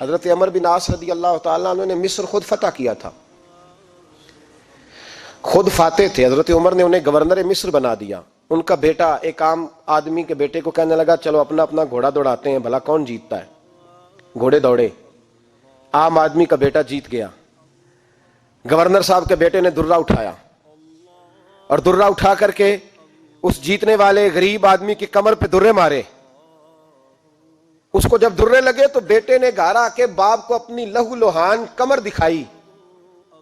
حضرت عمر بن عاص رضی اللہ تعالیٰ عنہ نے مصر خود فتح کیا تھا، خود فاتح تھے. حضرت عمر نے انہیں گورنر مصر بنا دیا. ان کا بیٹا ایک عام آدمی کے بیٹے کو کہنے لگا چلو اپنا اپنا گھوڑا دوڑاتے ہیں، بھلا کون جیتتا ہے. گھوڑے دوڑے، عام آدمی کا بیٹا جیت گیا. گورنر صاحب کے بیٹے نے درہ اٹھایا اور درہ اٹھا کر کے اس جیتنے والے غریب آدمی کی کمر پہ درے مارے. اس کو جب درے لگے تو بیٹے نے گھر آ کے باپ کو اپنی لہو لوہان کمر دکھائی.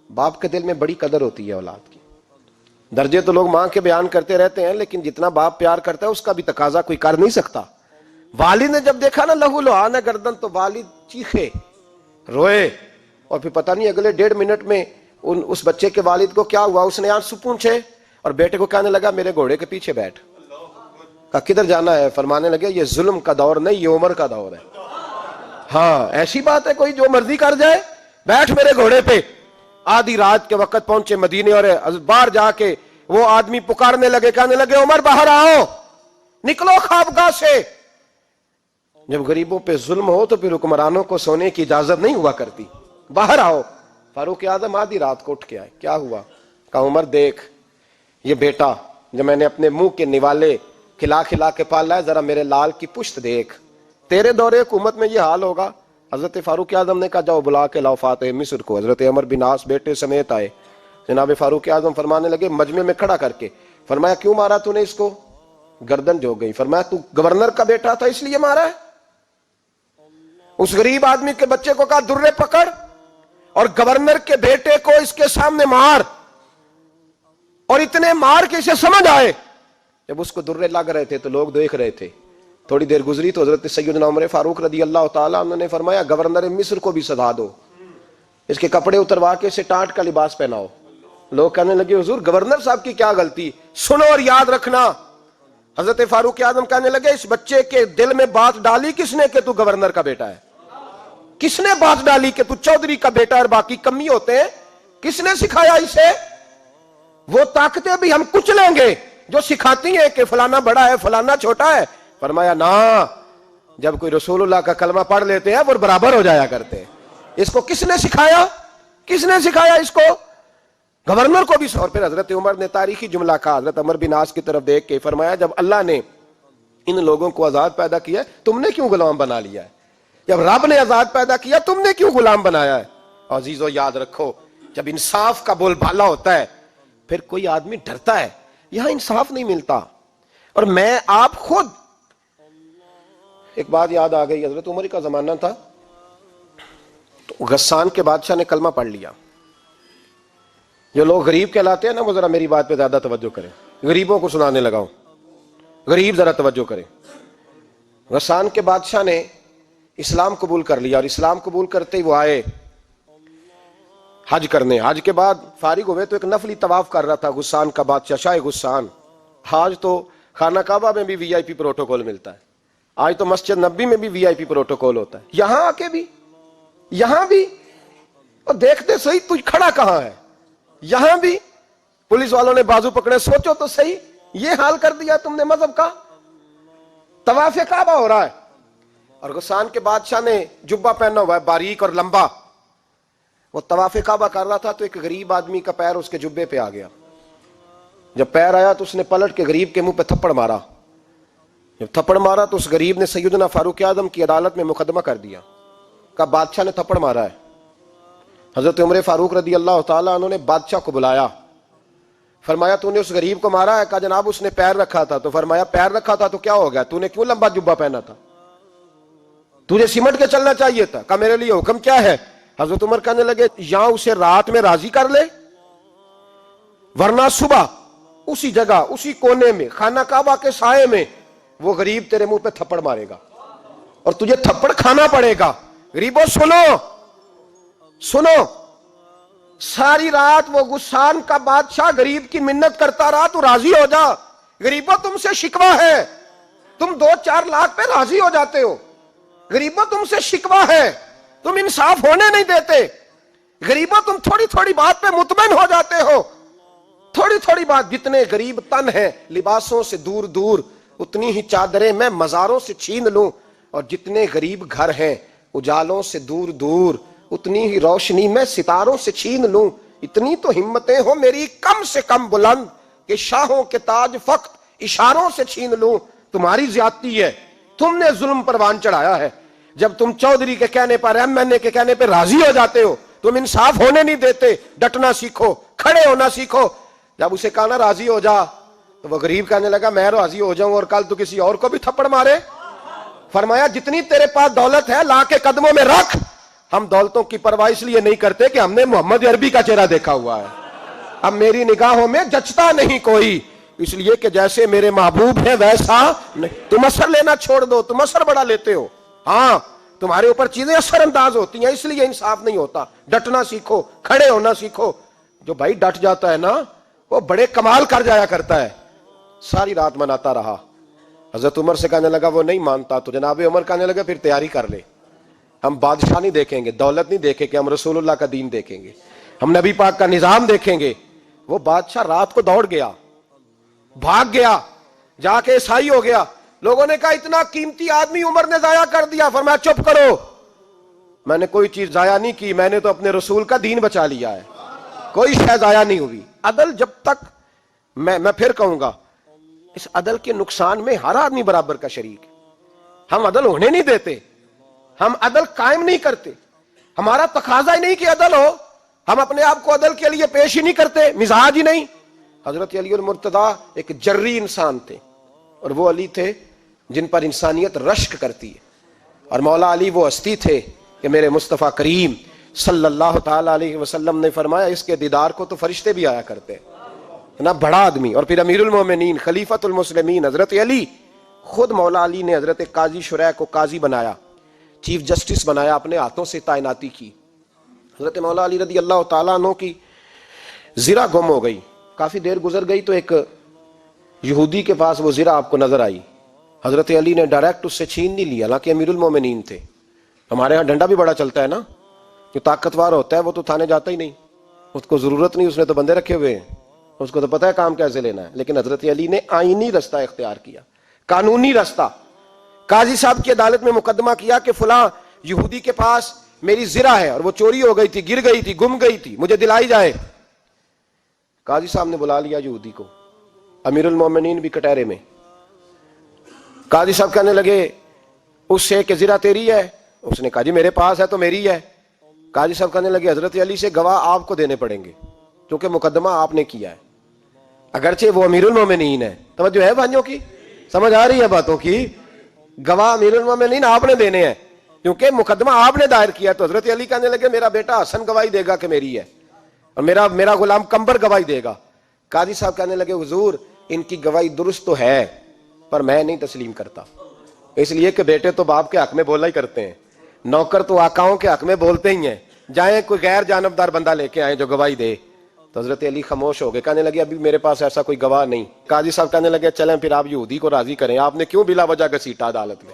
باپ کے دل میں بڑی قدر ہوتی ہے اولاد کی. درجے تو لوگ ماں کے بیان کرتے رہتے ہیں، لیکن جتنا باپ پیار کرتا ہے اس کا بھی تقاضا کوئی کر نہیں سکتا. والد نے جب دیکھا نا لہو لوہان ہے گردن، تو والد چیخے، روئے، اور پھر پتہ نہیں اگلے 1.5 منٹ میں اس بچے کے والد کو کیا ہوا، اس نے آنسو پونچھے اور بیٹے کو کہنے لگا میرے گھوڑے کے پیچھے بیٹھ. کہا کدھر جانا ہے؟ فرمانے لگے یہ ظلم کا دور نہیں، یہ عمر کا دور ہے. ہاں ایسی بات ہے کوئی جو مرضی کر جائے؟ بیٹھ میرے گھوڑے پہ. آدھی رات کے وقت پہنچے مدینے اور باہر جا کے وہ آدمی پکارنے لگے، کہنے لگے عمر باہر آؤ، نکلو خوابگاہ سے. جب غریبوں پہ ظلم ہو تو پھر حکمرانوں کو سونے کی اجازت نہیں ہوا کرتی. باہر آؤ. فاروق اعظم آدھی رات کو اٹھ کے آئے. کیا ہوا؟ کہا عمر دیکھ یہ بیٹا جو میں نے اپنے منہ کے نوالے کھلا کھلا کے پالا ہے، ذرا میرے لال کی پشت دیکھ. تیرے دور حکومت میں یہ حال ہوگا. حضرت فاروق اعظم نے کہا جاؤ بلا کے لاؤ فاتح مصر کو. حضرت عمر بن عاص بیٹے سمیت آئے. جناب فاروق اعظم فرمانے لگے مجمع میں کھڑا کر کے، فرمایا کیوں مارا تو نے اس کو؟ گردن جو گئی. فرمایا تو گورنر کا بیٹا تھا اس لیے مارا ہے؟ اس غریب آدمی کے بچے کو کہا درے پکڑ اور گورنر کے بیٹے کو اس کے سامنے مار، اور اتنے مار کے اسے سمجھ آئے. جب اس کو درے لگ رہے تھے تو لوگ دیکھ رہے تھے. تھوڑی دیر گزری تو حضرت سیدنا عمر فاروق رضی اللہ تعالیٰ عنہ نے فرمایا گورنر مصر کو بھی سزا دو، اس کے کپڑے اتروا کے اسے ٹاٹ کا لباس پہناؤ. لوگ کہنے لگے حضور گورنر صاحب کی کیا غلطی؟ سنو اور یاد رکھنا. حضرت فاروق اعظم کہنے لگے اس بچے کے دل میں بات ڈالی کس نے کہ تو گورنر کا بیٹا ہے؟ کس نے بات ڈالی کہ تو چودھری کا بیٹا اور باقی کمی ہوتے ہیں؟ کس نے سکھایا اسے؟ وہ طاقتیں بھی ہم کچھ لیں گے جو سکھاتی ہیں کہ فلانا بڑا ہے فلانا چھوٹا ہے. فرمایا نا، جب کوئی رسول اللہ کا کلمہ پڑھ لیتے ہیں وہ برابر ہو جایا کرتے ہیں. اس کو کس نے سکھایا؟ کس نے سکھایا اس کو؟ گورنر کو بھی. اور پھر حضرت عمر نے تاریخی جملہ کہا حضرت عمر بن عاص کی طرف دیکھ کے، فرمایا جب اللہ نے ان لوگوں کو آزاد پیدا کیا ہے تم نے کیوں غلام بنا لیا ہے؟ جب رب نے آزاد پیدا کیا تم نے کیوں غلام بنایا ہے؟ عزیزو یاد رکھو جب انصاف کا بول بالا ہوتا ہے پھر کوئی آدمی ڈرتا ہے. یہاں انصاف نہیں ملتا. اور میں آپ خود ایک بات یاد آ گئی. حضرت عمر کا زمانہ تھا تو غسان کے بادشاہ نے کلمہ پڑھ لیا. جو لوگ غریب کہلاتے ہیں نا وہ ذرا میری بات پہ زیادہ توجہ کریں. غریبوں کو سنانے لگا ہوں، غریب ذرا توجہ کریں. غسان کے بادشاہ نے اسلام قبول کر لیا اور اسلام قبول کرتے ہی وہ آئے حج کرنے. حج کے بعد فارغ ہوئے تو ایک نفلی طواف کر رہا تھا غسان کا بادشاہ شاہ غسان. آج تو خانہ کعبہ میں بھی وی آئی پی پروٹوکول ملتا ہے، آج تو مسجد نبی میں بھی وی آئی پی پروٹوکول ہوتا ہے. یہاں آ کے بھی، یہاں بھی، اور دیکھتے صحیح تجھ کھڑا کہاں ہے. یہاں بھی پولیس والوں نے بازو پکڑے. سوچو تو صحیح یہ حال کر دیا تم نے مذہب کا. طواف کعبہ ہو رہا ہے اور غسان کے بادشاہ نے جبہ پہنا ہوا ہے باریک اور لمبا. وہ طواف کعبہ کر رہا تھا تو ایک غریب آدمی کا پیر اس کے جبے پہ آ گیا. جب پیر آیا تو اس نے پلٹ کے غریب کے منہ پہ تھپڑ مارا. جب تھپڑ مارا تو اس غریب نے سیدنا فاروق اعظم کی عدالت میں مقدمہ کر دیا. کہا بادشاہ نے تھپڑ مارا ہے. حضرت عمر فاروق رضی اللہ تعالیٰ عنہ نے بادشاہ کو بلایا. فرمایا تو نے اس غریب کو مارا ہے؟ کہا جناب اس نے پیر رکھا تھا. تو فرمایا پیر رکھا تھا تو کیا ہو گیا؟ تو نے کیوں لمبا جبہ پہنا تھا؟ تجھے سمٹ کے چلنا چاہیے تھا. کہا میرے لیے حکم کیا ہے؟ حضرت عمر کہنے لگے یا اسے رات میں راضی کر لے ورنہ صبح اسی جگہ اسی کونے میں خانہ کعبہ کے سائے میں وہ غریب تیرے منہ پہ تھپڑ مارے گا اور تجھے تھپڑ کھانا پڑے گا. غریبوں سنو سنو، ساری رات وہ غسان کا بادشاہ غریب کی منت کرتا رہا تو راضی ہو جا. غریبوں تم سے شکوہ ہے، تم 2-4 لاکھ پہ راضی ہو جاتے ہو. غریبوں تم سے شکوہ ہے، تم انصاف ہونے نہیں دیتے. غریبوں تم تھوڑی تھوڑی بات پہ مطمئن ہو جاتے ہو. تھوڑی تھوڑی بات، جتنے غریب تن ہیں لباسوں سے دور دور اتنی ہی چادریں میں مزاروں سے چھین لوں، اور جتنے غریب گھر ہیں اجالوں سے دور دور اتنی ہی روشنی میں ستاروں سے چھین لوں. اتنی تو ہمتیں ہو میری کم سے کم بلند کہ شاہوں کے تاج فقط اشاروں سے چھین لوں. تمہاری زیادتی ہے, تم نے ظلم پروان چڑھایا ہے. جب تم چودھری کے کہنے پر, ایم این اے کے کہنے پہ راضی ہو جاتے ہو, تم انصاف ہونے نہیں دیتے. ڈٹنا سیکھو, کھڑے ہونا سیکھو. جب اسے کہا نا راضی ہو جا, تو وہ غریب کہنے لگا میں راضی ہو جاؤں اور کل تو کسی اور کو بھی تھپڑ مارے. فرمایا جتنی تیرے پاس دولت ہے لا کے قدموں میں رکھ. ہم دولتوں کی پرواہ اس لیے نہیں کرتے کہ ہم نے محمد عربی کا چہرہ دیکھا ہوا ہے. اب میری نگاہوں میں جچتا نہیں کوئی, اس لیے کہ جیسے میرے محبوب ہیں ویسا نہیں. تم اثر لینا چھوڑ دو, تم اثر بڑا لیتے ہو. ہاں تمہارے اوپر چیزیں اثر انداز ہوتی ہیں, اس لیے انصاف نہیں ہوتا. ڈٹنا سیکھو, کھڑے ہونا سیکھو. جو بھائی ڈٹ جاتا ہے نا وہ بڑے کمال کر جایا کرتا ہے. ساری رات مناتا رہا. حضرت عمر سے کہنے لگا وہ نہیں مانتا, تو جناب عمر کہنے لگا پھر تیاری کر لے. ہم بادشاہ نہیں دیکھیں گے, دولت نہیں دیکھیں گے, ہم رسول اللہ کا دین دیکھیں گے, ہم نبی پاک کا نظام دیکھیں گے. وہ بادشاہ رات کو دوڑ گیا, بھاگ گیا, جا کے عیسائی ہو گیا. لوگوں نے کہا اتنا قیمتی آدمی عمر نے ضائع کر دیا. فرمایا چپ کرو, میں نے کوئی چیز ضائع نہیں کی, میں نے تو اپنے رسول کا دین بچا لیا ہے. کوئی شے ضائع نہیں ہوئی. عدل جب تک, میں پھر کہوں گا, اس عدل کے نقصان میں ہر آدمی برابر کا شریک ہے. ہم عدل ہونے نہیں دیتے, ہم عدل قائم نہیں کرتے. ہمارا تقاضا ہی نہیں کہ عدل ہو, ہم اپنے آپ کو عدل کے لیے پیش ہی نہیں کرتے, مزاج ہی نہیں. حضرت علی المرتضیٰ ایک جری انسان تھے, اور وہ علی تھے جن پر انسانیت رشک کرتی ہے. اور مولا علی وہ ہستی تھے کہ میرے مصطفیٰ کریم صلی اللہ تعالی علیہ وسلم نے فرمایا اس کے دیدار کو تو فرشتے بھی آیا کرتے. نا بڑا آدمی, اور پھر امیر المومنین خلیفۃ المسلمین حضرت علی. خود مولا علی نے حضرت قاضی شریح کو قاضی بنایا, چیف جسٹس بنایا, اپنے ہاتھوں سے تعیناتی کی. حضرت مولا علی رضی اللہ تعالیٰ عنہ کی زرہ گم ہو گئی. کافی دیر گزر گئی تو ایک یہودی کے پاس وہ زرہ آپ کو نظر آئی. حضرت علی نے ڈائریکٹ اس سے چھین نہیں لیا, حالانکہ امیر المومنین تھے. ہمارے ہاں ڈنڈا بھی بڑا چلتا ہے نا, جو طاقتور ہوتا ہے وہ تو تھانے جاتا ہی نہیں, اس کو ضرورت نہیں, اس نے تو بندے رکھے ہوئے ہیں, اس کو تو پتہ ہے کام کیسے لینا ہے. لیکن حضرت علی نے آئینی رستہ اختیار کیا, قانونی رستہ. قاضی صاحب کی عدالت میں مقدمہ کیا کہ فلاں یہودی کے پاس میری زرہ ہے اور وہ چوری ہو گئی تھی, گر گئی تھی, گم گئی تھی, مجھے دلائی جائے. قاضی صاحب نے بلا لیا یہودی کو, امیر المومنین بھی کٹہرے میں. قاضی صاحب کہنے لگے اس سے کہ زرہ تیری ہے؟ اس نے کہا جی میرے پاس ہے تو میری ہے. قاضی صاحب کہنے لگے حضرت علی سے گواہ آپ کو دینے پڑیں گے کیونکہ مقدمہ آپ نے کیا ہے, اگرچہ وہ امیر المومنین ہے. توجہ ہے بھائیوں کی, سمجھ آ رہی ہے باتوں کی؟ گواہ امیر المومنین آپ نے دینے ہیں کیونکہ مقدمہ آپ نے دائر کیا. تو حضرت علی کہنے لگے میرا بیٹا حسن گواہی دے گا کہ میری ہے, اور میرا غلام کمبر گواہی دے گا. قاضی صاحب کہنے لگے حضور ان کی گواہی درست تو ہے پر میں نہیں تسلیم کرتا, اس لیے کہ بیٹے تو باپ کے حق میں بولا ہی کرتے ہیں, نوکر تو آقاؤں کے حق میں بولتے ہی ہیں. جائیں کوئی غیر جانبدار بندہ لے کے آئیں جو گواہی دے. تو حضرت علی خاموش ہو گئے, کہنے لگے ابھی میرے پاس ایسا کوئی گواہ نہیں. قاضی صاحب کہنے لگے چلیں پھر آپ یہودی کو راضی کریں, آپ نے کیوں بلا وجہ گھسیٹا عدالت میں,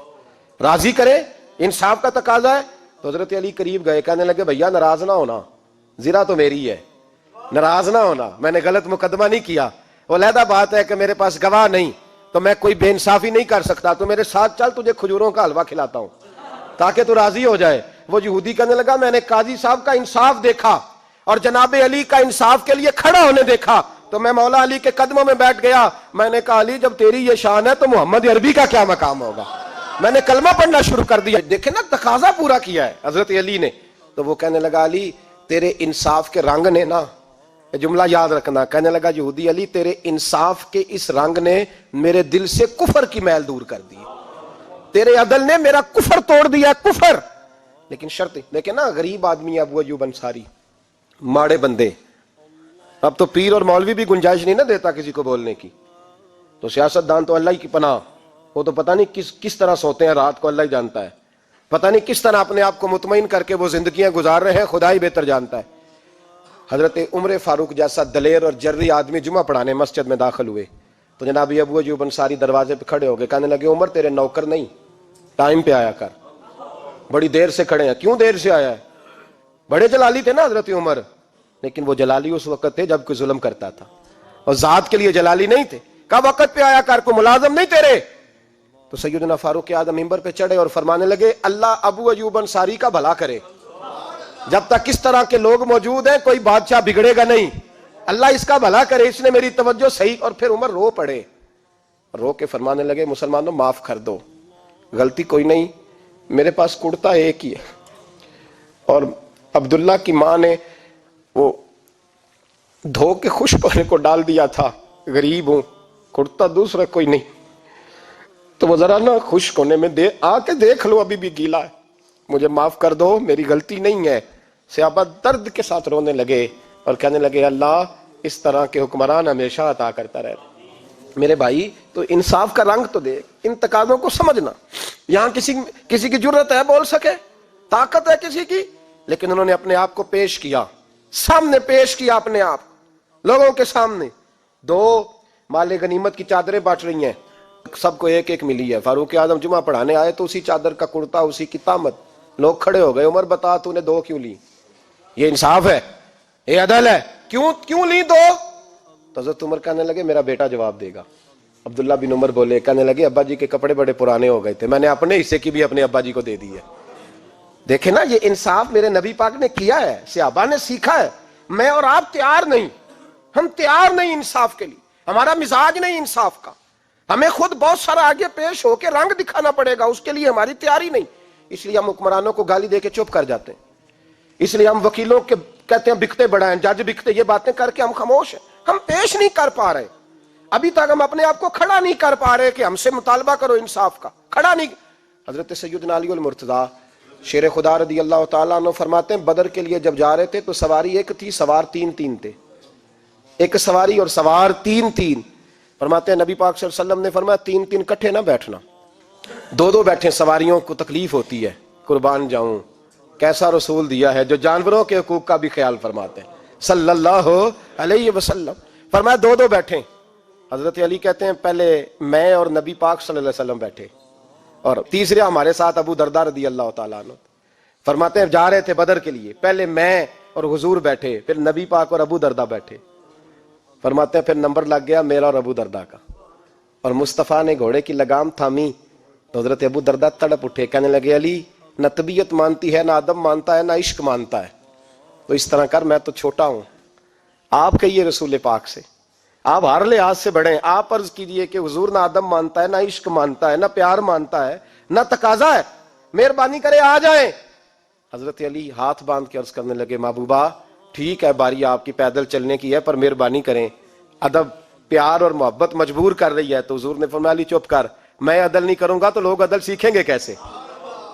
راضی کریں, انصاف کا تقاضا ہے. تو حضرت علی قریب گئے, کہنے لگے بھیا ناراض نہ ہونا, زرہ تو میری ہے, ناراض نہ ہونا, میں نے غلط مقدمہ نہیں کیا. وہ علیحدہ بات ہے کہ میرے پاس گواہ نہیں تو میں کوئی بے انصافی نہیں کر سکتا, تو میرے ساتھ چل تجھے کھجوروں کا حلوہ کھلاتا ہوں تاکہ تو راضی ہو جائے. وہ یہودی کہنے لگا میں نے قاضی صاحب کا انصاف دیکھا اور جناب علی کا انصاف کے لیے کھڑا ہونے دیکھا تو میں مولا علی کے قدموں میں بیٹھ گیا. میں نے کہا علی جب تیری یہ شان ہے تو محمد عربی کا کیا مقام ہوگا. میں نے کلمہ پڑھنا شروع کر دیا. دیکھیں نا تقاضا پورا کیا ہے حضرت علی نے. تو وہ کہنے لگا علی تیرے انصاف کے رنگ نے نا, جملہ یاد رکھنا, کہنے لگا یہودی علی تیرے انصاف کے اس رنگ نے میرے دل سے کفر کی میل دور کر دی, تیرے عدل نے میرا کفر توڑ دیا, کفر. لیکن شرط دیکھیں نا, غریب آدمی ابو ایوب انصاری, ماڑے بندے, اب تو پیر اور مولوی بھی گنجائش نہیں نہ دیتا کسی کو بولنے کی. تو سیاست دان تو اللہ ہی کی پناہ, وہ تو پتہ نہیں کس طرح سوتے ہیں رات کو, اللہ ہی جانتا ہے. پتہ نہیں کس طرح اپنے آپ کو مطمئن کر کے وہ زندگیاں گزار رہے ہیں, خدا ہی بہتر جانتا ہے. حضرت عمر فاروق جیسا دلیر اور جرری آدمی جمعہ پڑھانے مسجد میں داخل ہوئے تو جناب ابو ایوب انصاری دروازے پہ کھڑے ہو گئے, کہنے لگے عمر تیرے نوکر نہیں, ٹائم پہ آیا کر, بڑی دیر سے کھڑے ہیں. کیوں دیر سے آیا ہے؟ بڑے جلالی تھے نا حضرت عمر, لیکن وہ جلالی اس وقت تھے جب کوئی ظلم کرتا تھا, اور ذات کے لیے جلالی نہیں تھے. کب وقت پہ آیا کر, کو ملازم نہیں تیرے. تو تو سیدنا فاروق اعظم ممبر پہ چڑھے اور فرمانے لگے اللہ ابو ایوب انصاری کا بھلا کرے، جب تک اس طرح کے لوگ موجود ہیں کوئی بادشاہ بگڑے گا نہیں، اللہ اس کا بھلا کرے، اس نے میری توجہ صحیح۔ اور پھر عمر رو پڑے، رو کے فرمانے لگے مسلمانوں معاف کر دو، غلطی کوئی نہیں، میرے پاس کرتا ایک ہی ہے، اور عبداللہ کی ماں نے وہ دھو کے خشک ہونے کو ڈال دیا تھا، غریب ہوں، کرتا دوسرا کوئی نہیں، تو وہ ذرا نا خشک ہونے میں آ کے دیکھ لو ابھی بھی گیلا ہے، مجھے معاف کر دو، میری غلطی نہیں ہے۔ صحابہ درد کے ساتھ رونے لگے اور کہنے لگے اللہ اس طرح کے حکمران ہمیشہ عطا کرتا رہے۔ میرے بھائی تو انصاف کا رنگ تو دیکھ، ان تقاضوں کو سمجھنا۔ یہاں کسی کی جرت ہے بول سکے، طاقت ہے کسی کی، لیکن انہوں نے اپنے آپ کو پیش کیا، سامنے پیش کیا اپنے آپ لوگوں کے سامنے۔ دو مال غنیمت کی چادریں بانٹ رہی ہیں، سب کو ایک ایک ملی ہے۔ فاروق اعظم جمعہ پڑھانے آئے تو اسی چادر کا کرتا، اسی کی تامت، لوگ کھڑے ہو گئے، عمر بتا تو نے دو کیوں لی؟ یہ انصاف ہے؟ یہ عدل ہے؟ کیوں لی دو؟ تو حضرت عمر کہنے لگے میرا بیٹا جواب دے گا۔ عبداللہ بن عمر بولے، کہنے لگے ابا جی کے کپڑے بڑے پرانے ہو گئے تھے، میں نے اپنے حصے کی بھی اپنے ابا جی کو دے دی ہے۔ دیکھیں نا یہ انصاف میرے نبی پاک نے کیا ہے، صحابہ نے سیکھا ہے۔ میں اور آپ تیار نہیں، ہم تیار نہیں انصاف کے لیے، ہمارا مزاج نہیں انصاف کا، ہمیں خود بہت سارا آگے پیش ہو کے رنگ دکھانا پڑے گا، اس کے لیے ہماری تیاری نہیں۔ اس لیے ہم حکمرانوں کو گالی دے کے چپ کر جاتے ہیں، اس لیے ہم وکیلوں کے کہتے ہیں بکتے بڑا ہیں، جج بکتے، یہ باتیں کر کے ہم خاموش ہیں، ہم پیش نہیں کر پا رہے، ابھی تک ہم اپنے آپ کو کھڑا نہیں کر پا رہے کہ ہم سے مطالبہ کرو انصاف کا، کھڑا نہیں۔ حضرت سیدنا علی المرتضیٰ شیر خدا رضی اللہ تعالیٰ عنہ فرماتے ہیں بدر کے لیے جب جا رہے تھے تو سواری ایک تھی، سوار تین تھے، ایک سواری اور سوار تین۔ فرماتے ہیں نبی پاک صلی اللہ علیہ وسلم نے فرمایا تین کٹھے نہ بیٹھنا، دو بیٹھیں، سواریوں کو تکلیف ہوتی ہے، قربان جاؤں کیسا رسول دیا ہے جو جانوروں کے حقوق کا بھی خیال فرماتے ہیں صلی اللہ علیہ وسلم۔ فرمایا دو بیٹھیں۔ حضرت علی کہتے ہیں پہلے میں اور نبی پاک صلی اللہ علیہ وسلم بیٹھے، اور تیسرے ہمارے ساتھ ابو درداء رضی اللہ تعالیٰ عنہ۔ فرماتے ہیں جا رہے تھے بدر کے لیے، پہلے میں اور حضور بیٹھے، پھر نبی پاک اور ابو درداء بیٹھے۔ فرماتے ہیں پھر نمبر لگ گیا میرا اور ابو درداء کا، اور مصطفیٰ نے گھوڑے کی لگام تھامی تو حضرت ابو درداء تڑپ اٹھے، کہنے لگے علی نہ طبیعت مانتی ہے، نہ ادب مانتا ہے، نہ عشق مانتا ہے، تو اس طرح کر، میں تو چھوٹا ہوں، آپ کہیے رسول پاک سے، آپ ہر لحاظ سے بڑے ہیں، آپ عرض کیجئے کہ حضور نہ ادب مانتا ہے، نہ عشق مانتا ہے، نہ پیار مانتا ہے، نہ تقاضا ہے، مہربانی کرے آ جائیں۔ حضرت علی ہاتھ باندھ کے عرض کرنے لگے محبوبہ ٹھیک ہے باری آپ کی پیدل چلنے کی ہے، پر مہربانی کریں، ادب پیار اور محبت مجبور کر رہی ہے۔ تو حضور نے فرمایا علی چپ کر، میں عدل نہیں کروں گا تو لوگ عدل سیکھیں گے کیسے؟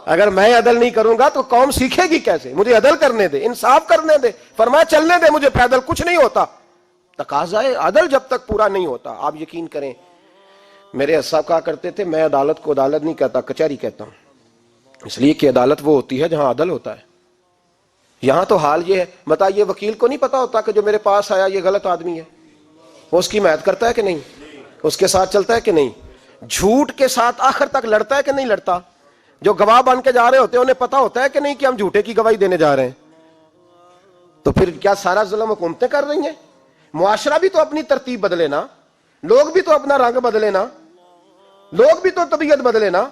اگر میں عدل نہیں کروں گا تو قوم سیکھے گی کیسے؟ مجھے عدل کرنے دے، انصاف کرنے دے۔ فرمایا چلنے دے مجھے پیدل، کچھ نہیں ہوتا، تقاضا ہے عدل جب تک پورا نہیں ہوتا۔ آپ یقین کریں میرے صاحب کہا کرتے تھے میں عدالت کو عدالت نہیں کہتا، کچہری کہتا ہوں، اس لیے کہ عدالت وہ ہوتی ہے جہاں عدل ہوتا ہے۔ یہاں تو حال یہ ہے، بتائیے وکیل کو نہیں پتا ہوتا کہ جو میرے پاس آیا یہ غلط آدمی ہے، وہ اس کی حمایت کرتا ہے کہ نہیں، اس کے ساتھ چلتا ہے کہ نہیں، جھوٹ کے ساتھ آخر تک لڑتا ہے کہ نہیں لڑتا؟ جو گواہ بن کے جا رہے ہوتے ہیں انہیں پتا ہوتا ہے کہ نہیں کہ ہم جھوٹے کی گواہی دینے جا رہے ہیں؟ تو پھر کیا سارا ظلم حکومتیں کر رہی ہیں؟ معاشرہ بھی تو اپنی ترتیب بدلے نا، لوگ بھی تو اپنا رنگ بدلے نا، لوگ بھی تو طبیعت بدلے نا۔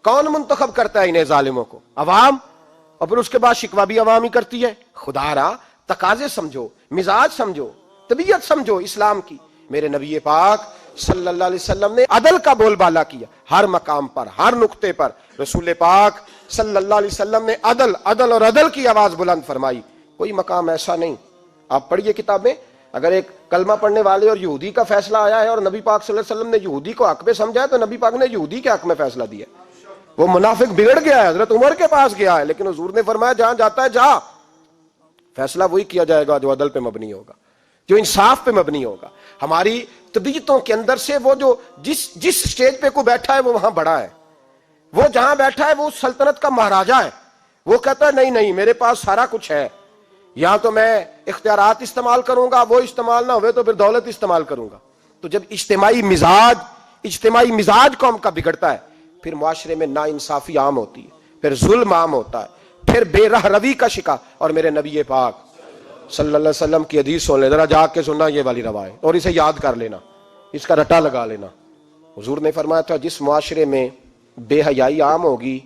کون منتخب کرتا ہے انہیں ظالموں کو؟ عوام، اور پھر اس کے بعد شکوہ بھی عوام ہی کرتی ہے۔ خدا را تقاضے سمجھو، مزاج سمجھو، طبیعت سمجھو اسلام کی۔ میرے نبی پاک صلی اللہ علیہ وسلم نے عدل کا بول بالا کیا، ہر مقام پر، ہر نقطے پر رسول پاک صلی اللہ علیہ وسلم نے عدل عدل اور عدل کی آواز بلند فرمائی۔ کوئی مقام ایسا نہیں، آپ پڑھیے کتابیں، اگر ایک کلمہ پڑھنے والے اور یہودی کا فیصلہ آیا ہے اور نبی پاک صلی اللہ علیہ وسلم نے یہودی کو حق میں سمجھا ہے تو نبی پاک نے یہودی کے حق میں فیصلہ دیا۔ وہ منافق بگڑ گیا ہے، حضرت عمر کے پاس گیا ہے، لیکن حضور نے فرمایا جہاں جاتا ہے جا، فیصلہ وہی کیا جائے گا جو عدل پہ مبنی ہوگا، جو انصاف پہ مبنی ہوگا۔ ہماری طبیعتوں کے اندر سے وہ جو جس سٹیج پہ کوئی بیٹھا ہے وہ وہاں بڑا ہے، وہ جہاں بیٹھا ہے وہ سلطنت کا مہاراجا ہے، وہ کہتا ہے نہیں نہیں میرے پاس سارا کچھ ہے، یہاں تو میں اختیارات استعمال کروں گا، وہ استعمال نہ ہوئے تو پھر دولت استعمال کروں گا۔ تو جب اجتماعی مزاج قوم کا بگڑتا ہے پھر معاشرے میں نا انصافی عام ہوتی ہے، پھر ظلم عام ہوتا ہے، پھر بے راہ روی کا شکار۔ اور میرے نبی پاک صلی اللہ علیہ وسلم کی حدیث سن لے، ذرا جا کے سننا یہ والی روایت اور اسے یاد کر لینا، اس کا رٹا لگا لینا۔ حضور نے فرمایا تھا جس معاشرے میں بے حیائی عام ہوگی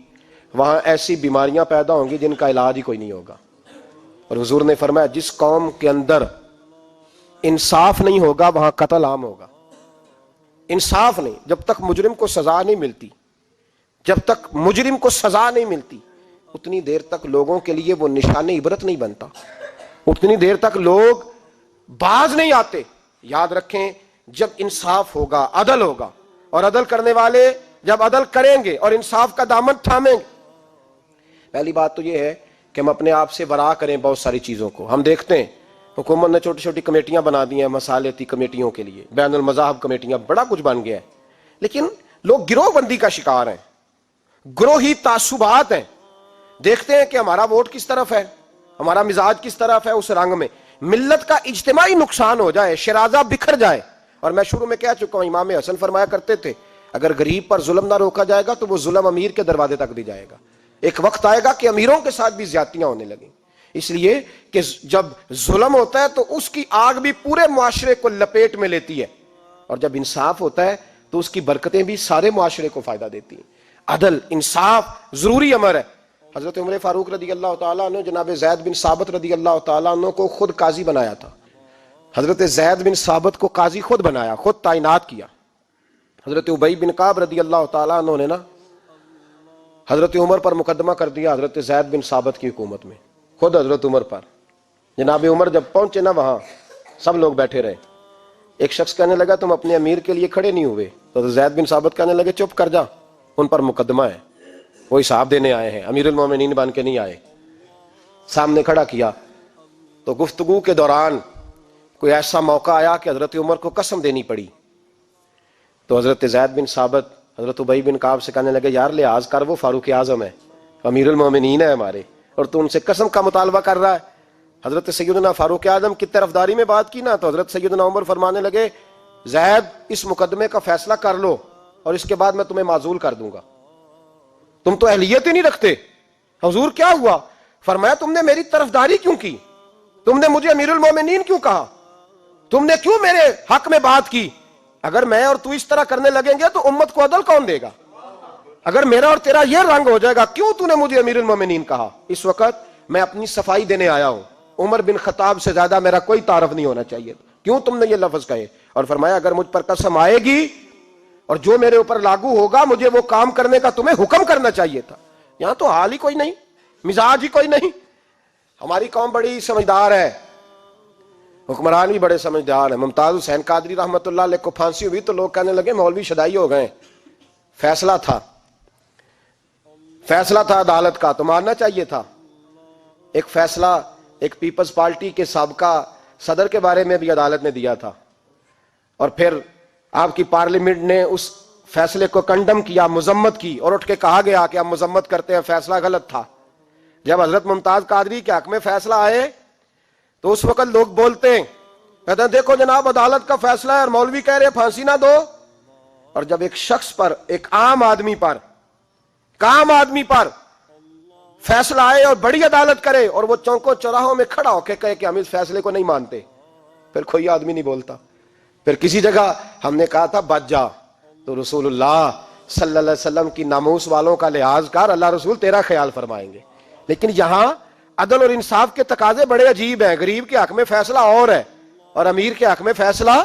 وہاں ایسی بیماریاں پیدا ہوں گی جن کا علاج ہی کوئی نہیں ہوگا. اور حضور نے فرمایا جس قوم کے اندر انصاف نہیں ہوگا وہاں قتل عام ہوگا. انصاف نہیں، جب تک مجرم کو سزا نہیں ملتی، جب تک مجرم کو سزا نہیں ملتی اتنی دیر تک لوگوں کے لیے وہ نشان عبرت نہیں بنتا، اتنی دیر تک لوگ باز نہیں آتے. یاد رکھیں جب انصاف ہوگا، عدل ہوگا، اور عدل کرنے والے جب عدل کریں گے اور انصاف کا دامن تھامیں گے. پہلی بات تو یہ ہے کہ ہم اپنے آپ سے ورا کریں بہت ساری چیزوں کو. ہم دیکھتے ہیں حکومت نے چھوٹی چھوٹی کمیٹیاں بنا دی ہیں مصالحتی کمیٹیوں کے لیے، بین المذاہب کمیٹیاں، بڑا کچھ بن گیا ہے، لیکن لوگ گروہ بندی کا شکار ہیں، گروہی تعصبات ہیں. دیکھتے ہیں کہ ہمارا ووٹ کس طرف ہے، ہمارا مزاج کس طرف ہے، اس رنگ میں ملت کا اجتماعی نقصان ہو جائے، شرازہ بکھر جائے. اور میں شروع میں کہہ چکا ہوں، امام حسن فرمایا کرتے تھے اگر غریب پر ظلم نہ روکا جائے گا تو وہ ظلم امیر کے دروازے تک بھی جائے گا. ایک وقت آئے گا کہ امیروں کے ساتھ بھی زیادتیاں ہونے لگیں، اس لیے کہ جب ظلم ہوتا ہے تو اس کی آگ بھی پورے معاشرے کو لپیٹ میں لیتی ہے، اور جب انصاف ہوتا ہے تو اس کی برکتیں بھی سارے معاشرے کو فائدہ دیتی ہیں. عدل، انصاف ضروری امر ہے. حضرت عمر فاروق رضی اللہ تعالیٰ عنہ جناب زید بن ثابت رضی اللہ تعالیٰ عنہ کو خود قاضی بنایا تھا. حضرت زید بن ثابت کو قاضی خود بنایا، خود تعینات کیا. حضرت ابی بن کعب رضی اللہ تعالیٰ عنہ نے نا حضرت عمر پر مقدمہ کر دیا حضرت زید بن ثابت کی حکومت میں، خود حضرت عمر پر. جناب عمر جب پہنچے نا وہاں سب لوگ بیٹھے رہے. ایک شخص کہنے لگا تم اپنے امیر کے لیے کھڑے نہیں ہوئے، تو زید بن ثابت کہنے لگے چپ کر جا، ان پر مقدمہ ہے، وہ حساب دینے آئے ہیں، امیر المومنین بن کے نہیں آئے. سامنے کھڑا کیا تو گفتگو کے دوران کوئی ایسا موقع آیا کہ حضرت عمر کو قسم دینی پڑی. تو حضرت زید بن ثابت حضرت ابی بن کعب سے کہنے لگے یار لحاظ کر، وہ فاروق اعظم ہے، امیر المومنین ہے ہمارے، اور تو ان سے قسم کا مطالبہ کر رہا ہے. حضرت سیدنا فاروق اعظم کی طرفداری میں بات کی نا تو حضرت سیدنا عمر فرمانے لگے زید اس مقدمے کا فیصلہ کر لو اور اس کے بعد میں تمہیں معزول کر دوں گا، تم تو اہلیت ہی نہیں رکھتے. حضور کیا ہوا؟ فرمایا تم نے میری طرفداری کیوں کی، تم نے مجھے امیر المومنین کیوں کہا، تم نے کیوں میرے حق میں بات کی؟ اگر میں اور تو اس طرح کرنے لگیں گے تو امت کو عدل کون دے گا؟ اگر میرا اور تیرا یہ رنگ ہو جائے گا، کیوں تو نے مجھے امیر المومنین کہا؟ اس وقت میں اپنی صفائی دینے آیا ہوں، عمر بن خطاب سے زیادہ میرا کوئی تعارف نہیں ہونا چاہیے، کیوں تم نے یہ لفظ کہے؟ اور فرمایا اگر مجھ پر قسم آئے گی اور جو میرے اوپر لاگو ہوگا مجھے وہ کام کرنے کا تمہیں حکم کرنا چاہیے تھا. یہاں تو حال ہی کوئی نہیں، مزاج ہی کوئی نہیں. ہماری قوم بڑی سمجھدار ہے، حکمران بھی بڑے سمجھدار ہیں. ممتاز حسین قادری رحمۃ اللہ علیہ کو پھانسی ہوئی تو لوگ کہنے لگے مولوی شدائی ہو گئے. فیصلہ تھا عدالت کا تو ماننا چاہیے تھا. ایک فیصلہ ایک پیپلز پارٹی کے سابقہ صدر کے بارے میں بھی عدالت نے دیا تھا، اور پھر آپ کی پارلیمنٹ نے اس فیصلے کو کنڈم کیا، مذمت کی، اور اٹھ کے کہا گیا کہ ہم مذمت کرتے ہیں، فیصلہ غلط تھا. جب حضرت ممتاز قادری کے حق میں فیصلہ آئے تو اس وقت لوگ بولتے ہیں، کہتے ہیں دیکھو جناب عدالت کا فیصلہ ہے اور مولوی کہہ رہے پھانسی نہ دو. اور جب ایک شخص پر، ایک عام آدمی پر فیصلہ آئے اور بڑی عدالت کرے اور وہ چوکوں چوراہوں میں کھڑا ہو کے کہے کہ ہم اس فیصلے کو نہیں مانتے، پھر کوئی آدمی نہیں بولتا. پھر کسی جگہ ہم نے کہا تھا بچ جا، تو رسول اللہ صلی اللہ علیہ وسلم کی ناموس والوں کا لحاظ کر، اللہ رسول تیرا خیال فرمائیں گے. لیکن یہاں عدل اور انصاف کے تقاضے بڑے عجیب ہیں. غریب کے حق میں فیصلہ اور ہے اور امیر کے حق میں فیصلہ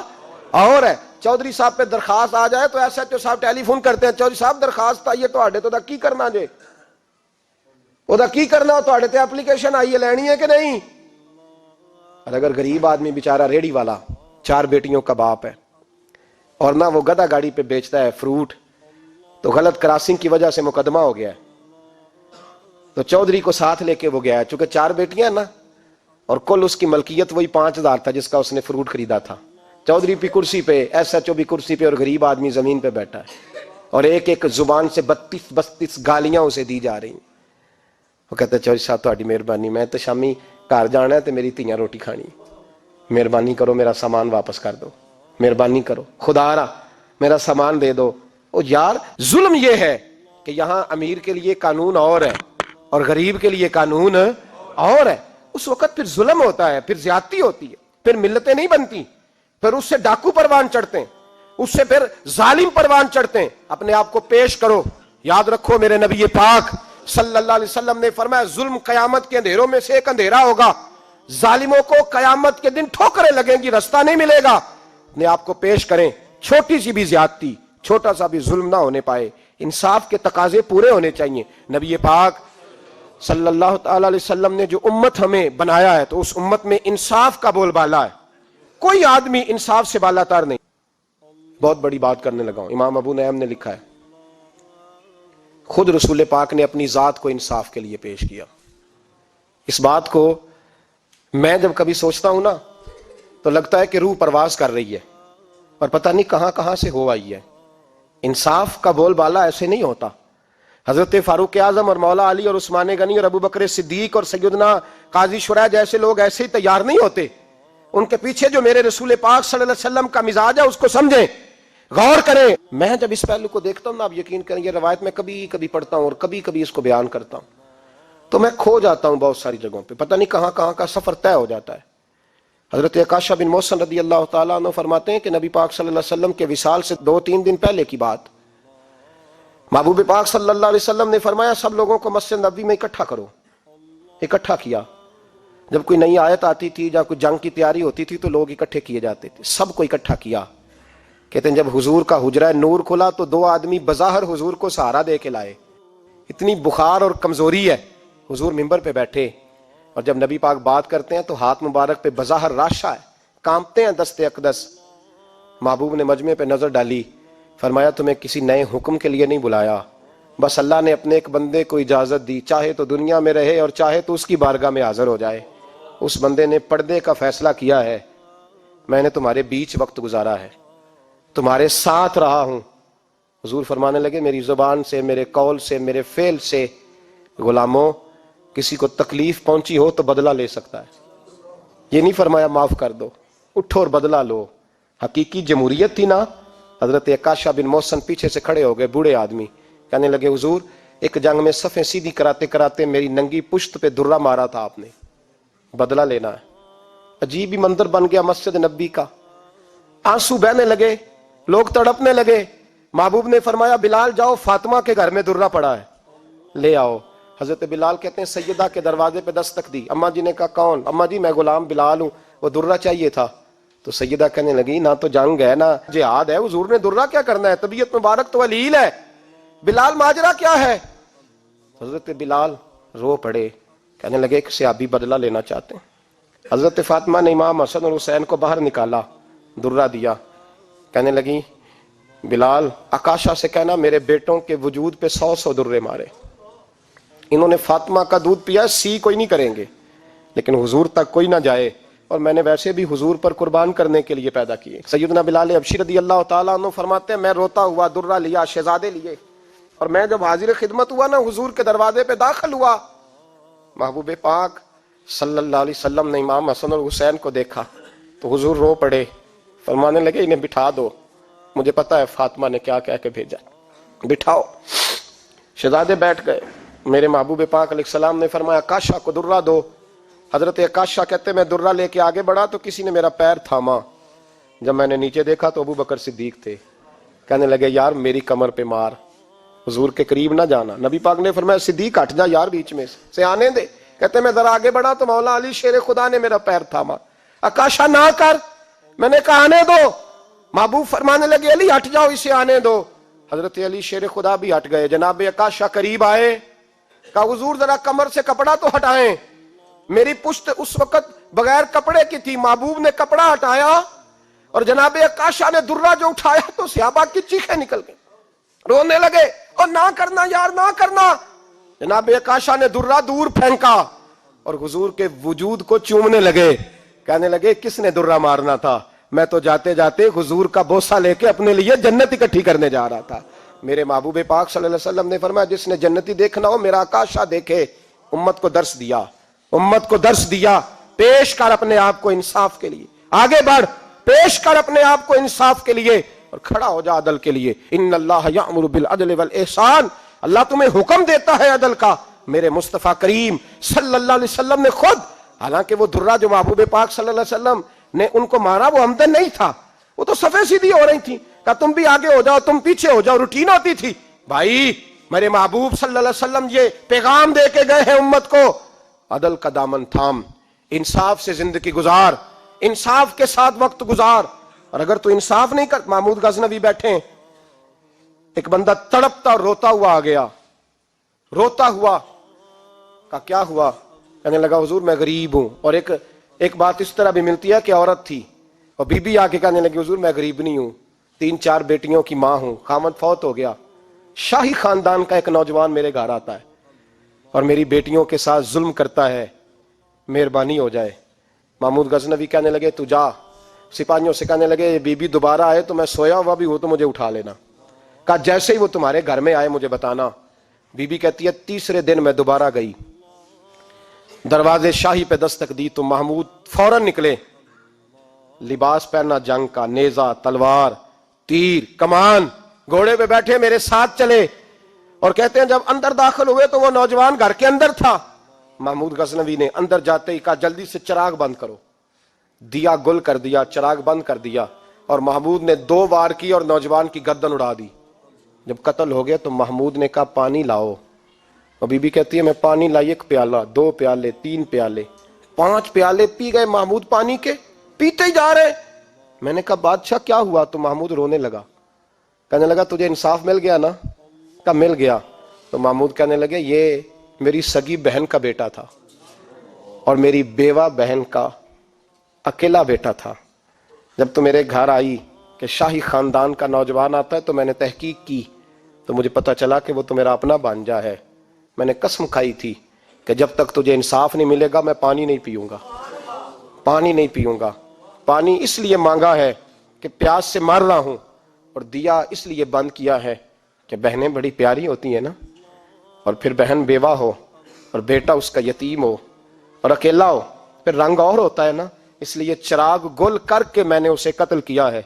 اور ہے. چودھری صاحب پہ درخواست آ جائے تو ایس ایچ او صاحب ٹیلی فون کرتے ہیں، چودھری صاحب درخواست آئی ہے تواڈے تو کی کرنا جے، وہ کی کرنا تواڈے تے اپلیکیشن آئی ہے، لینی ہے کہ نہیں؟ اور اگر غریب آدمی بیچارہ ریڑھی والا 4 بیٹیوں کا باپ ہے اور نہ وہ گدھا گاڑی پہ بیچتا ہے فروٹ، تو غلط کراسنگ کی وجہ سے مقدمہ ہو گیا ہے، تو چودھری کو ساتھ لے کے وہ گیا ہے، چونکہ 4 بیٹیاں نا اور کل اس کی ملکیت وہی 5000 تھا جس کا اس نے فروٹ خریدا تھا. چودھری بھی کرسی پہ، ایس ایچ او بھی کرسی پہ، اور غریب آدمی زمین پہ بیٹھا ہے، اور ایک ایک زبان سے 32 گالیاں اسے دی جا رہی ہیں. وہ کہتا ہے چودھری صاحب تہاڈی مہربانی، میں تو شامی گھر جانا ہے تو میری تیاں روٹی کھانی، مہربانی کرو میرا سامان واپس کر دو، مہربانی کرو خدا را میرا سامان دے دو. او یار ظلم یہ ہے کہ یہاں امیر کے لیے قانون اور ہے اور غریب کے لیے قانون اور ہے. اس وقت پھر ظلم ہوتا ہے، پھر زیادتی ہوتی ہے، پھر ملتیں نہیں بنتی، پھر اس سے ڈاکو پروان چڑھتے ہیں. اس سے پھر ظالم پروان چڑھتے ہیں. اپنے آپ کو پیش کرو. یاد رکھو میرے نبی پاک صلی اللہ علیہ وسلم نے فرمایا ظلم قیامت کے اندھیروں میں سے ایک اندھیرا ہوگا. ظالموں کو قیامت کے دن ٹھوکریں لگیں گی, رستہ نہیں ملے گا. اپنے آپ کو پیش کریں. چھوٹی سی بھی زیادتی, چھوٹا سا بھی ظلم نہ ہونے پائے. انصاف کے تقاضے پورے ہونے چاہیے. نبی پاک صلی اللہ تعالی علیہ وسلم نے جو امت ہمیں بنایا ہے تو اس امت میں انصاف کا بول بالا ہے. کوئی آدمی انصاف سے بالا تر نہیں. بہت بڑی بات کرنے لگا ہوں. امام ابو نعیم نے لکھا ہے خود رسول پاک نے اپنی ذات کو انصاف کے لیے پیش کیا. اس بات کو میں جب کبھی سوچتا ہوں نا تو لگتا ہے کہ روح پرواز کر رہی ہے اور پتہ نہیں کہاں کہاں سے ہو آئی ہے. انصاف کا بول بالا ایسے نہیں ہوتا. حضرت فاروق اعظم اور مولا علی اور عثمان غنی اور ابو بکر صدیق اور سیدنا قاضی شریح جیسے لوگ ایسے ہی تیار نہیں ہوتے. ان کے پیچھے جو میرے رسول پاک صلی اللہ علیہ وسلم کا مزاج ہے اس کو سمجھیں, غور کریں. میں جب اس پہلو کو دیکھتا ہوں نا, آپ یقین کریں یہ روایت میں کبھی کبھی پڑھتا ہوں اور کبھی کبھی اس کو بیان کرتا ہوں تو میں کھو جاتا ہوں بہت ساری جگہوں پہ. پتہ نہیں کہاں کہاں کا سفر طے ہو جاتا ہے. حضرت عکاشہ بن محصن رضی اللہ تعالیٰ عنہ فرماتے ہیں کہ نبی پاک صلی اللہ علیہ وسلم کے وصال سے 2-3 دن پہلے کی بات, محبوب پاک صلی اللہ علیہ وسلم نے فرمایا سب لوگوں کو مسجد نبوی میں اکٹھا کرو. اکٹھا کیا. جب کوئی نئی آیت آتی تھی یا کوئی جنگ کی تیاری ہوتی تھی تو لوگ اکٹھے کیے جاتے تھے. سب کو اکٹھا کیا. کہتے ہیں جب حضور کا حجرہ نور کھلا تو 2 آدمی بظاہر حضور کو سہارا دے کے لائے. اتنی بخار اور کمزوری ہے. حضور منبر پہ بیٹھے اور جب نبی پاک بات کرتے ہیں تو ہاتھ مبارک پہ بظاہر راشا ہے, کانپتے ہیں دست اقدس. محبوب نے مجمع پہ نظر ڈالی, فرمایا تمہیں کسی نئے حکم کے لیے نہیں بلایا, بس اللہ نے اپنے ایک بندے کو اجازت دی, چاہے تو دنیا میں رہے اور چاہے تو اس کی بارگاہ میں حاضر ہو جائے. اس بندے نے پردے کا فیصلہ کیا ہے. میں نے تمہارے بیچ وقت گزارا ہے, تمہارے ساتھ رہا ہوں. حضور فرمانے لگے میری زبان سے, میرے قول سے, میرے فعل سے غلاموں کسی کو تکلیف پہنچی ہو تو بدلہ لے سکتا ہے. یہ نہیں فرمایا معاف کر دو, اٹھو اور بدلہ لو. حقیقی جمہوریت تھی نا. حضرت عکاشہ بن محصن پیچھے سے کھڑے ہو گئے, بوڑھے آدمی, کہنے لگے حضور ایک جنگ میں صفیں سیدھی کراتے کراتے میری ننگی پشت پہ درہ مارا تھا آپ نے, بدلہ لینا ہے. عجیب ہی منظر بن گیا مسجد نبی کا. آنسو بہنے لگے, لوگ تڑپنے لگے. محبوب نے فرمایا بلال جاؤ, فاطمہ کے گھر میں درہ پڑا ہے, لے آؤ. حضرت بلال کہتے ہیں سیدہ کے دروازے پہ دستک دی. اماں جی نے کہا کون؟ اماں جی میں غلام بلال ہوں, وہ درہ چاہیے تھا. تو سیدہ کہنے لگی نہ تو جنگ ہے نہ جہاد ہے, حضور نے درہ کیا کرنا ہے, طبیعت مبارک تو علیل ہے. بلال ماجرا کیا ہے؟ حضرت بلال رو پڑے, کہنے لگے ایک صحابی بدلہ لینا چاہتے ہیں. حضرت فاطمہ نے امام حسن اور حسین کو باہر نکالا, درہ دیا. کہنے لگی بلال عکاشہ سے کہنا میرے بیٹوں کے وجود پہ 100 درے مارے. انہوں نے فاطمہ کا دودھ پیا, سی کوئی نہیں کریں گے لیکن حضور تک کوئی نہ جائے, اور میں نے ویسے بھی حضور پر قربان کرنے کے لیے پیدا کیے. سیدنا بلال حبشی رضی اللہ تعالیٰ عنہ فرماتے ہیں میں روتا ہوا درہ لیا, شہزادے لیے, اور میں جب حاضر خدمت ہوا نا حضور کے دروازے پہ داخل ہوا, محبوب پاک صلی اللہ علیہ وسلم نے امام حسن اور حسین کو دیکھا تو حضور رو پڑے, فرمانے لگے انہیں بٹھا دو, مجھے پتا ہے فاطمہ نے کیا کہہ کے بھیجا, بٹھاؤ. شہزادے بیٹھ گئے. میرے محبوب پاک علیہ السلام نے فرمایا عکاشہ کو درہ دو. حضرت عکاشہ کہتے میں درہ لے کے آگے بڑھا تو کسی نے میرا پیر تھاما. جب میں نے نیچے دیکھا تو ابو بکر صدیق تھے. کہنے لگے یار میری کمر پہ مار, حضور کے قریب نہ جانا. نبی پاک نے فرمایا صدیق ہٹ جا یار بیچ میں سے آنے دے. کہتے میں ذرا آگے بڑھا تو مولا علی شیر خدا نے میرا پیر تھاما. عکاشہ نہ کر, میں نے کہا آنے دو. محبوب فرمانے لگے علی ہٹ جاؤ, اسے آنے دو. حضرت علی شیر خدا بھی ہٹ گئے. جناب عکاشہ قریب آئے, کہا حضور ذرا کمر سے کپڑا تو ہٹائیں, میری پشت اس وقت بغیر کپڑے کی تھی. محبوب نے کپڑا ہٹایا اور جناب عکاشہ نے درہ جو اٹھایا تو صحابہ کی چیخیں نکل گئی, رونے لگے اور نہ کرنا یار نہ کرنا. جناب عکاشہ نے درہ دور پھینکا اور حضور کے وجود کو چومنے لگے. کہنے لگے کس نے درہ مارنا تھا, میں تو جاتے جاتے حضور کا بوسہ لے کے اپنے لیے جنت اکٹھی کرنے جا رہا تھا. میرے محبوب پاک صلی اللہ علیہ وسلم نے فرمایا جس نے جنتی دیکھنا ہو میرا عکاشہ دیکھے. امت کو درس دیا, امت کو درس دیا. پیش کر اپنے آپ کو انصاف کے لیے, آگے بڑھ, پیش کر اپنے آپ کو انصاف کے لیے اور کھڑا ہو جا عدل کے لیے. ان اللہ یأمر بالعدل والاحسان, اللہ تمہیں حکم دیتا ہے عدل کا. میرے مصطفیٰ کریم صلی اللہ علیہ وسلم نے خود, حالانکہ وہ درہ جو محبوب پاک صلی اللہ علیہ وسلم نے ان کو مارا وہ عمدن نہیں تھا, وہ تو صفیں سیدھی ہو رہی تھی, کہا تم بھی آگے ہو جاؤ تم پیچھے ہو جاؤ، روٹین ہوتی تھی۔ بھائی میرے محبوب صلی اللہ علیہ وسلم یہ پیغام دے کے گئے ہیں امت کو، عدل کا دامن تھام، انصاف سے زندگی گزار، انصاف کے ساتھ وقت گزار۔ اور اگر تو انصاف نہیں کر، محمود غزنوی بیٹھے ہیں، ایک بندہ تڑپتا اور روتا ہوا آ گیا، روتا ہوا، کہا کیا ہوا؟ کہنے لگا حضور میں غریب ہوں۔ اور ایک بات اس طرح بھی ملتی ہے کہ عورت تھی اور بی بی آ کے کہنے لگی حضور میں غریب نہیں ہوں، 3-4 بیٹیوں کی ماں ہوں، خامد فوت ہو گیا، شاہی خاندان کا ایک نوجوان میرے گھر آتا ہے اور میری بیٹیوں کے ساتھ ظلم کرتا ہے، مہربانی ہو جائے۔ محمود غزنوی کہنے لگے تو جا، سپاہیوں سے کہنے لگے بی بی دوبارہ آئے تو میں سویا ہوا بھی ہوں تو مجھے اٹھا لینا۔ کہا جیسے ہی وہ تمہارے گھر میں آئے مجھے بتانا۔ بی بی کہتی ہے تیسرے دن میں دوبارہ گئی، دروازے شاہی پہ دستک دی تو محمود فوراً نکلے، لباس پہنا جنگ کا، نیزہ، تلوار، تیر، کمان، گھوڑے پہ بیٹھے میرے ساتھ چلے۔ اور کہتے ہیں جب اندر داخل ہوئے تو وہ نوجوان گھر کے اندر تھا۔ محمود غزنوی نے اندر جاتے ہی کہا جلدی سے چراغ بند کرو، دیا گل کر دیا، چراغ بند کر دیا، اور محمود نے 2 وار کی اور نوجوان کی گردن اڑا دی۔ جب قتل ہو گیا تو محمود نے کہا پانی لاؤ، اور بی بی کہتی ہے میں پانی لائی، 1 پیالہ، 2 پیالے، 3 پیالے، 5 پیالے پی گئے محمود پانی کے، پیتے ہی جا رہے۔ میں نے کہا بادشاہ کیا ہوا؟ تو محمود رونے لگا، کہنے لگا تجھے انصاف مل گیا نا؟ کہا مل گیا۔ تو محمود کہنے لگے یہ میری سگی بہن کا بیٹا تھا اور میری بیوہ بہن کا اکیلا بیٹا تھا۔ جب تو میرے گھر آئی کہ شاہی خاندان کا نوجوان آتا ہے تو میں نے تحقیق کی تو مجھے پتا چلا کہ وہ تو میرا اپنا بانجا ہے۔ میں نے قسم کھائی تھی کہ جب تک تجھے انصاف نہیں ملے گا میں پانی نہیں پیوں گا، پانی نہیں پیوں گا۔ پانی اس لیے مانگا ہے کہ پیاس سے مر رہا ہوں، اور دیا اس لیے بند کیا ہے کہ بہنیں بڑی پیاری ہوتی ہیں نا، اور پھر بہن بیوہ ہو اور بیٹا اس کا یتیم ہو اور اکیلا ہو پھر رنگ اور ہوتا ہے نا، اس لیے چراغ گل کر کے میں نے اسے قتل کیا ہے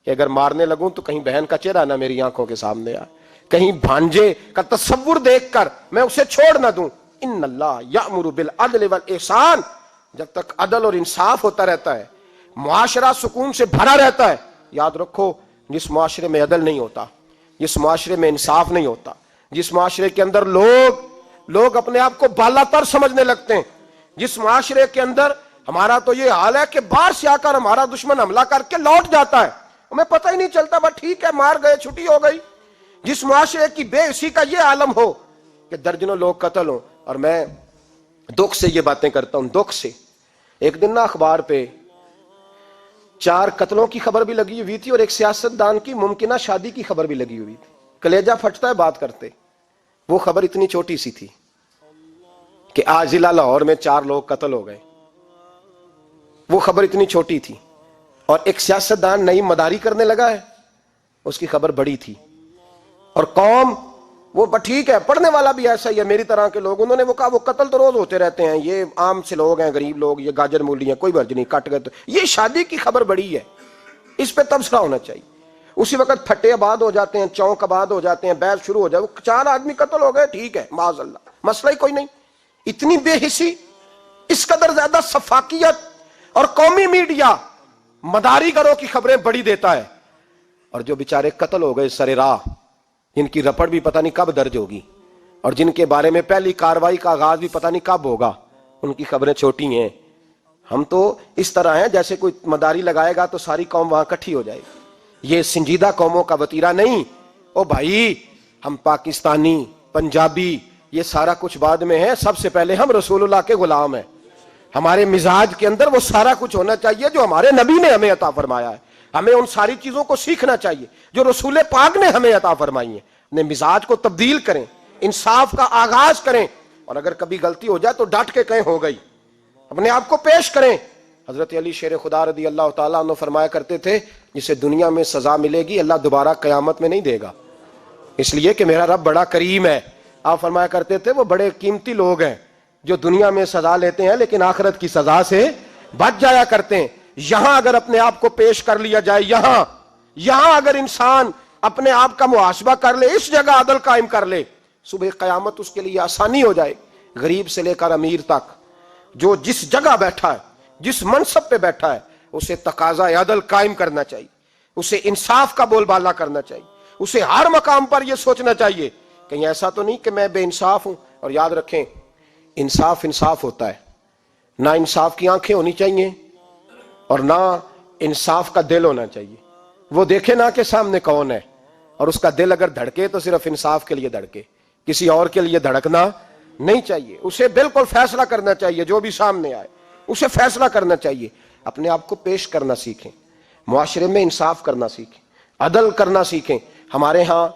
کہ اگر مارنے لگوں تو کہیں بہن کا چہرہ نہ میری آنکھوں کے سامنے آئے، کہیں بھانجے کا تصور دیکھ کر میں اسے چھوڑ نہ دوں۔ ان اللہ یأمر بالعدل والاحسان، جب تک عدل اور انصاف ہوتا رہتا ہے، معاشرہ سکون سے بھرا رہتا ہے۔ یاد رکھو جس معاشرے میں عدل نہیں ہوتا، جس معاشرے میں انصاف نہیں ہوتا، جس معاشرے کے اندر لوگ اپنے آپ کو بالا تر سمجھنے لگتے ہیں، جس معاشرے کے اندر ہمارا تو یہ حال ہے کہ باہر سے آ کر ہمارا دشمن حملہ کر کے لوٹ جاتا ہے، ہمیں پتہ ہی نہیں چلتا، بس ٹھیک ہے مار گئے چھٹی ہو گئی۔ جس معاشرے کی بے حسی کا یہ عالم ہو کہ درجنوں لوگ قتل ہوں، اور میں دکھ سے یہ باتیں کرتا ہوں، دکھ سے۔ ایک دن نا اخبار پہ 4 قتلوں کی خبر بھی لگی ہوئی تھی اور ایک سیاستدان کی ممکنہ شادی کی خبر بھی لگی ہوئی تھی۔ کلیجہ پھٹتا ہے بات کرتے۔ وہ خبر اتنی چھوٹی سی تھی کہ آج ضلع لاہور میں 4 لوگ قتل ہو گئے، وہ خبر اتنی چھوٹی تھی، اور ایک سیاستدان نئی مداری کرنے لگا ہے، اس کی خبر بڑی تھی۔ اور قوم وہ ٹھیک ہے، پڑھنے والا بھی ایسا ہی ہے، میری طرح کے لوگ، انہوں نے وہ کہا وہ قتل تو روز ہوتے رہتے ہیں، یہ عام سے لوگ ہیں، غریب لوگ، یہ گاجر مولی ہیں، کوئی برج نہیں، کٹ گئے تو یہ شادی کی خبر بڑی ہے، اس پہ تبصرہ ہونا چاہیے۔ اسی وقت پھٹے آباد ہو جاتے ہیں، چونک آباد ہو جاتے ہیں، بحث شروع ہو جائے، 4 آدمی قتل ہو گئے، ٹھیک ہے معاذ اللہ، مسئلہ ہی کوئی نہیں۔ اتنی بے حسی، اس قدر زیادہ سفاکیت، اور قومی میڈیا مداری گروہ کی خبریں بڑی دیتا ہے، اور جو بیچارے قتل ہو گئے سر راہ، جن کی رپٹ بھی پتہ نہیں کب درج ہوگی اور جن کے بارے میں پہلی کاروائی کا آغاز بھی پتہ نہیں کب ہوگا، ان کی خبریں چھوٹی ہیں۔ ہم تو اس طرح ہیں جیسے کوئی مداری لگائے گا تو ساری قوم وہاں اکٹھی ہو جائے گی، یہ سنجیدہ قوموں کا وتیرہ نہیں۔ او بھائی ہم پاکستانی، پنجابی، یہ سارا کچھ بعد میں ہے، سب سے پہلے ہم رسول اللہ کے غلام ہیں۔ ہمارے مزاج کے اندر وہ سارا کچھ ہونا چاہیے جو ہمارے نبی نے ہمیں عطا فرمایا ہے، ہمیں ان ساری چیزوں کو سیکھنا چاہیے جو رسول پاک نے ہمیں عطا فرمائی ہیں۔ اپنے مزاج کو تبدیل کریں، انصاف کا آغاز کریں، اور اگر کبھی غلطی ہو جائے تو ڈٹ کے کہیں ہو گئی، اپنے آپ کو پیش کریں۔ حضرت علی شیر خدا رضی اللہ تعالیٰ عنہ فرمایا کرتے تھے جسے دنیا میں سزا ملے گی اللہ دوبارہ قیامت میں نہیں دے گا، اس لیے کہ میرا رب بڑا کریم ہے۔ آپ فرمایا کرتے تھے وہ بڑے قیمتی لوگ ہیں جو دنیا میں سزا لیتے ہیں لیکن آخرت کی سزا سے بچ جایا کرتے ہیں۔ یہاں اگر اپنے آپ کو پیش کر لیا جائے، یہاں اگر انسان اپنے آپ کا محاسبہ کر لے، اس جگہ عدل قائم کر لے، صبح قیامت اس کے لیے آسانی ہو جائے۔ غریب سے لے کر امیر تک جو جس جگہ بیٹھا ہے، جس منصب پہ بیٹھا ہے، اسے تقاضا عدل قائم کرنا چاہیے۔ اسے انصاف کا بول بالا کرنا چاہیے، اسے ہر مقام پر یہ سوچنا چاہیے کہیں ایسا تو نہیں کہ میں بے انصاف ہوں۔ اور یاد رکھیں انصاف انصاف ہوتا ہے، نہ انصاف کی آنکھیں ہونی چاہیے اور نہ انصاف کا دل ہونا چاہیے۔ وہ دیکھے نہ کہ سامنے کون ہے، اور اس کا دل اگر دھڑکے تو صرف انصاف کے لیے دھڑکے، کسی اور کے لیے دھڑکنا نہیں چاہیے۔ اسے بالکل فیصلہ کرنا چاہیے، جو بھی سامنے آئے اسے فیصلہ کرنا چاہیے۔ اپنے آپ کو پیش کرنا سیکھیں، معاشرے میں انصاف کرنا سیکھیں، عدل کرنا سیکھیں۔ ہمارے ہاں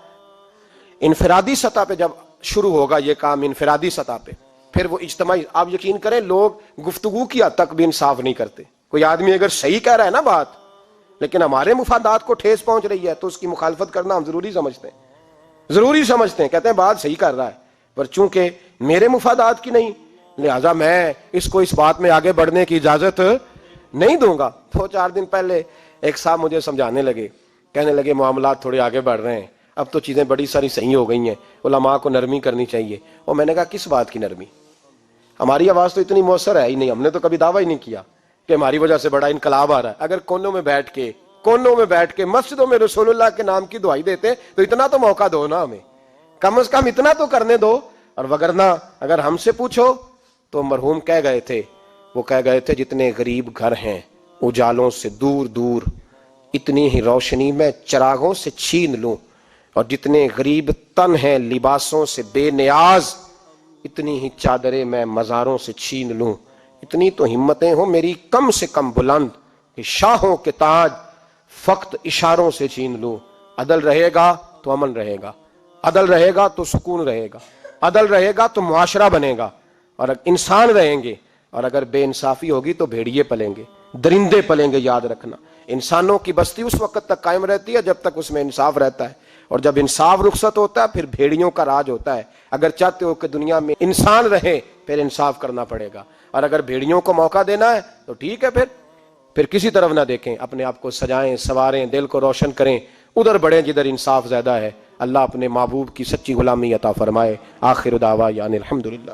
انفرادی سطح پہ جب شروع ہوگا یہ کام، انفرادی سطح پہ، پھر وہ اجتماعی، آپ یقین کریں لوگ گفتگو کی حد تک بھی انصاف نہیں کرتے۔ کوئی آدمی اگر صحیح کہہ رہا ہے نا بات، لیکن ہمارے مفادات کو ٹھیس پہنچ رہی ہے تو اس کی مخالفت کرنا ہم ضروری سمجھتے ہیں، کہتے ہیں بات صحیح کر رہا ہے، پر چونکہ میرے مفادات کی نہیں، لہذا میں اس کو اس بات میں آگے بڑھنے کی اجازت نہیں دوں گا۔ 2-4 دن پہلے ایک صاحب مجھے سمجھانے لگے، کہنے لگے معاملات تھوڑے آگے بڑھ رہے ہیں، اب تو چیزیں بڑی ساری صحیح ہو گئی ہیں، علماء کو نرمی کرنی چاہیے۔ اور میں نے کہا کس بات کی نرمی؟ ہماری آواز تو اتنی مؤثر ہے ہی نہیں، ہم نے تو کبھی دعویٰ ہی نہیں کیا کہ ہماری وجہ سے بڑا انقلاب آ رہا ہے۔ اگر کونوں میں بیٹھ کے مسجدوں میں رسول اللہ کے نام کی دعائی دیتے تو اتنا تو موقع دو نا ہمیں، کم از کم اتنا تو کرنے دو۔ اور وگرنہ اگر ہم سے پوچھو تو مرحوم کہہ گئے تھے جتنے غریب گھر ہیں اجالوں سے دور دور، اتنی ہی روشنی میں چراغوں سے چھین لوں، اور جتنے غریب تن ہیں لباسوں سے بے نیاز، اتنی ہی چادریں میں مزاروں سے چھین لوں۔ اتنی تو ہمتیں ہوں میری کم سے کم بلند کہ شاہوں کے تاج فقط اشاروں سے چھین لوں۔ عدل رہے گا تو امن رہے گا، عدل رہے گا تو سکون رہے گا، عدل رہے گا تو معاشرہ بنے گا، اور انسان رہیں گے۔ اور اگر بے انصافی ہوگی تو بھیڑیے پلیں گے، درندے پلیں گے۔ یاد رکھنا انسانوں کی بستی اس وقت تک قائم رہتی ہے جب تک اس میں انصاف رہتا ہے، اور جب انصاف رخصت ہوتا ہے پھر بھیڑیوں کا راج ہوتا ہے۔ اگر چاہتے ہو کہ دنیا میں انسان رہے پھر انصاف کرنا پڑے گا، اور اگر بھیڑیوں کو موقع دینا ہے تو ٹھیک ہے، پھر کسی طرف نہ دیکھیں، اپنے آپ کو سجائیں سواریں، دل کو روشن کریں، ادھر بڑھیں جدھر انصاف زیادہ ہے۔ اللہ اپنے محبوب کی سچی غلامی عطا فرمائے۔ آخر دعوانا الحمدللہ۔